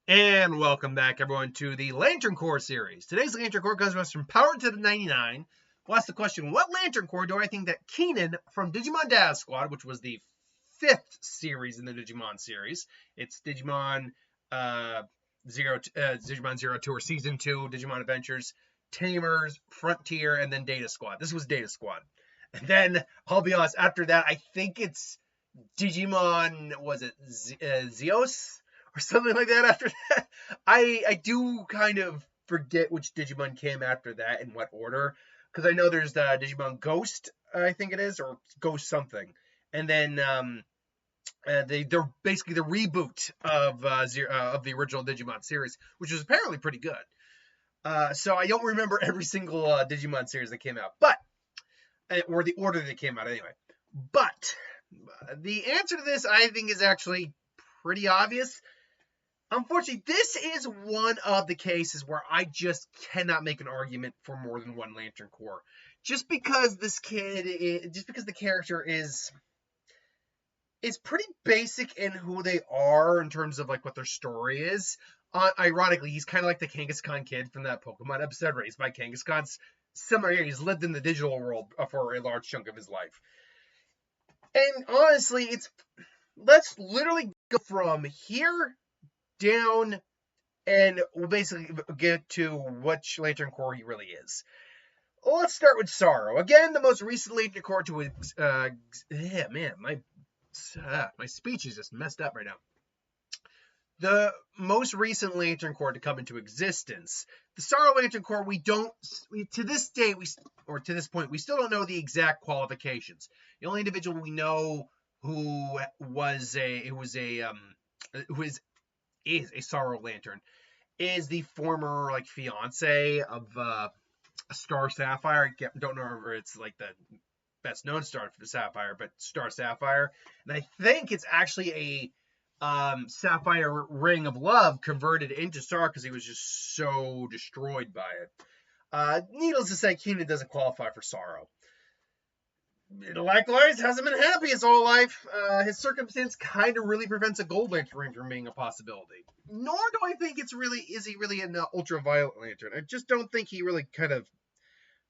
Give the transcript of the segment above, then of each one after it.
And welcome back, everyone, to the Lantern Corps series. Today's Lantern Corps comes to us from Power to the 99. We'll ask the question, what Lantern Corps do I think that Keenan from Digimon Dad Squad, which was the 5th series in the Digimon series, it's Digimon Digimon Zero Tour Season 2, Digimon Adventures, Tamers, Frontier, and then Data Squad. This was Data Squad. And then, I'll be honest, after that, I think it's Digimon, was it Zeos? Or something like that after that. I do kind of forget which Digimon came after that in what order. Because I know there's Digimon Ghost, I think it is, or Ghost something. And then they're basically the reboot of the original Digimon series, which was apparently pretty good. So I don't remember every single Digimon series that came out, but or the order they came out anyway. But the answer to this, I think, is actually pretty obvious. Unfortunately, this is one of the cases where I just cannot make an argument for more than one Lantern Corps. Just because the character is pretty basic in who they are in terms of like what their story is. Ironically, he's kind of like the Kangaskhan kid from that Pokemon episode, Raised by Kangaskhan. Similar here, he's lived in the digital world for a large chunk of his life. And honestly, let's literally go from here down, and we'll basically get to which Lantern Corps he really is. Let's start with Sorrow. Again, the most recent Lantern Corps to my speech is just messed up right now. The most recent Lantern Corps to come into existence. The Sorrow Lantern Corps, to this point, we still don't know the exact qualifications. The only individual we know who is a Sorrow Lantern is the former fiance of Star Sapphire. I don't know if it's like the best known Star Sapphire, but Star Sapphire, and I think it's actually a Sapphire Ring of Love converted into Star because he was just so destroyed by it. Needless to say, Keenan doesn't qualify for Sorrow. Likewise, hasn't been happy his whole life. His circumstance kind of really prevents a Gold Lantern Ring from being a possibility. Nor do I think is he really an Ultraviolet Lantern. I just don't think he really kind of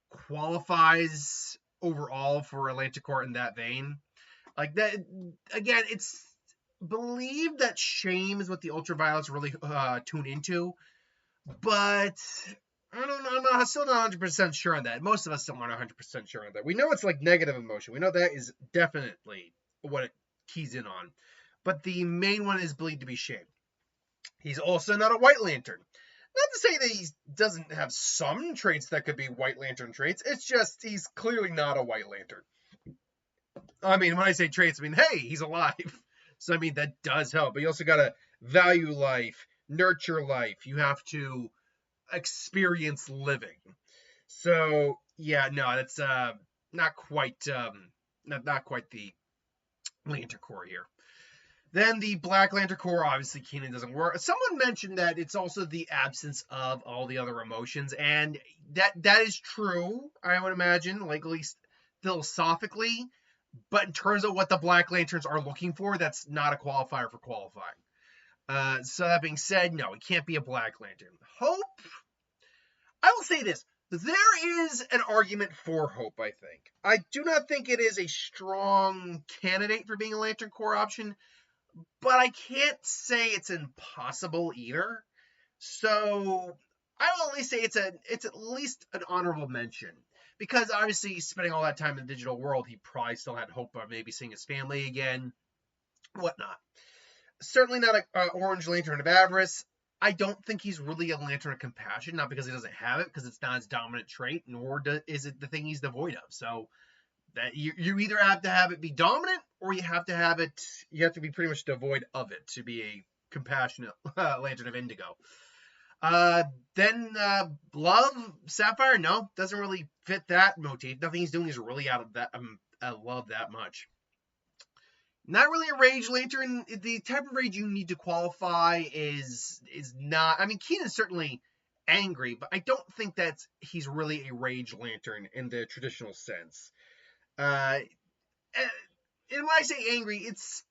qualifies overall for a Lantern Corps in that vein. Like that, again, it's believed that shame is what the Ultraviolets really tune into, but I don't know. I'm still not 100% sure on that. Most of us still aren't 100% sure on that. We know it's like negative emotion. We know that is definitely what it keys in on. But the main one is believed to be shame. He's also not a White Lantern. Not to say that he doesn't have some traits that could be White Lantern traits. It's just he's clearly not a White Lantern. I mean, when I say traits, I mean, hey, he's alive. So, I mean, that does help. But you also got to value life, nurture life. You have to experience living. So yeah, no, that's not quite the Lantern Corps here. Then the Black Lantern Corps, obviously Keenan doesn't work. Someone mentioned that it's also the absence of all the other emotions, and that is true, I would imagine, like at least philosophically. But in terms of what the Black Lanterns are looking for, that's not a qualifier for qualifying. So that being said, no, it can't be a Black Lantern. Hope, I will say this. There is an argument for Hope, I think. I do not think it is a strong candidate for being a Lantern Corps option, but I can't say it's impossible either. So I will at least say it's at least an honorable mention. Because obviously, spending all that time in the digital world, he probably still had hope of maybe seeing his family again, whatnot. Certainly not an Orange Lantern of Avarice. I don't think he's really a Lantern of Compassion, not because he doesn't have it, because it's not his dominant trait, nor is it the thing he's devoid of. So that you either have to have it be dominant, or you have to be pretty much devoid of it to be a compassionate Lantern of Indigo. Then Love, Sapphire, no, doesn't really fit that motif. Nothing he's doing is really out of that Love that much. Not really a Rage Lantern. The type of rage you need to qualify is not. I mean, Keenan's certainly angry, but I don't think he's really a Rage Lantern in the traditional sense. And when I say angry, it's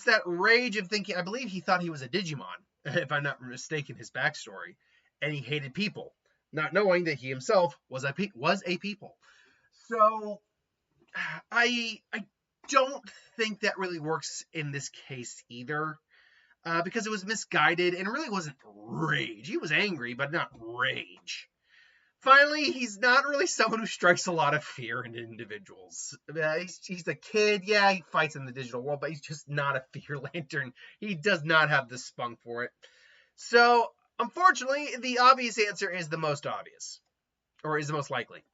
that rage of thinking. I believe he thought he was a Digimon if I'm not mistaken, his backstory, and he hated people, not knowing that he himself was a people. So I don't think that really works in this case either, because it was misguided and it really wasn't rage. He was angry, but not rage. Finally, he's not really someone who strikes a lot of fear in individuals. He's a kid. Yeah, he fights in the digital world, but he's just not a fear lantern. He does not have the spunk for it. So, unfortunately, the obvious answer is the most obvious, or is the most likely.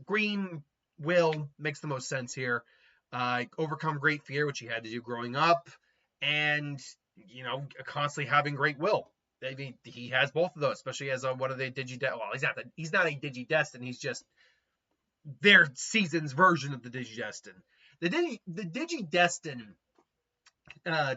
Green will makes the most sense here. Overcome great fear, which he had to do growing up, and constantly having great will. I mean, he has both of those, especially as one of the Well, he's not a Digidestin. He's just their season's version of the Digidestin. The Digidestin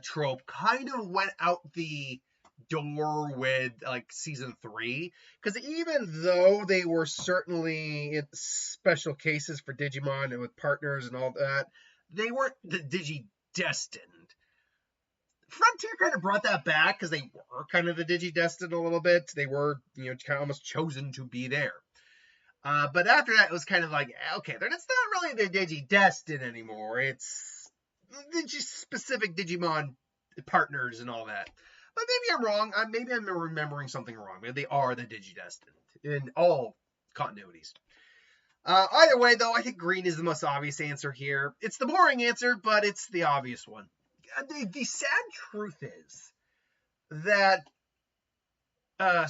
trope kind of went out the door with like season 3, because even though they were certainly special cases for Digimon and with partners and all that, they weren't the Digidestined. Frontier kind of brought that back because they were kind of the Digidestined a little bit. They were, kind of almost chosen to be there. But after that, it was kind of like, okay, it's not really the Digidestined anymore. It's specific Digimon partners and all that. But maybe I'm wrong. Maybe I'm remembering something wrong. Maybe they are the Digidestined in all continuities. Either way, though, I think green is the most obvious answer here. It's the boring answer, but it's the obvious one. The sad truth is that, the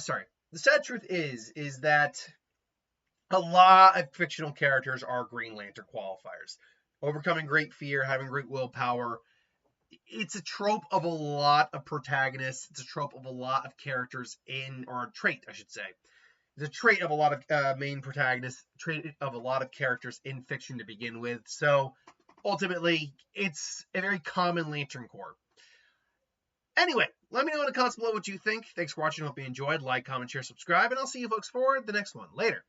sad truth is that a lot of fictional characters are Green Lantern qualifiers. Overcoming great fear, having great willpower. It's a trope of a lot of protagonists. It's a trope of a lot of characters or a trait, I should say. It's a trait of a lot of main protagonists, trait of a lot of characters in fiction to begin with. So, ultimately, it's a very common Lantern Corps. Anyway, let me know in the comments below what you think. Thanks for watching. Hope you enjoyed. Like, comment, share, subscribe, and I'll see you folks for the next one. Later.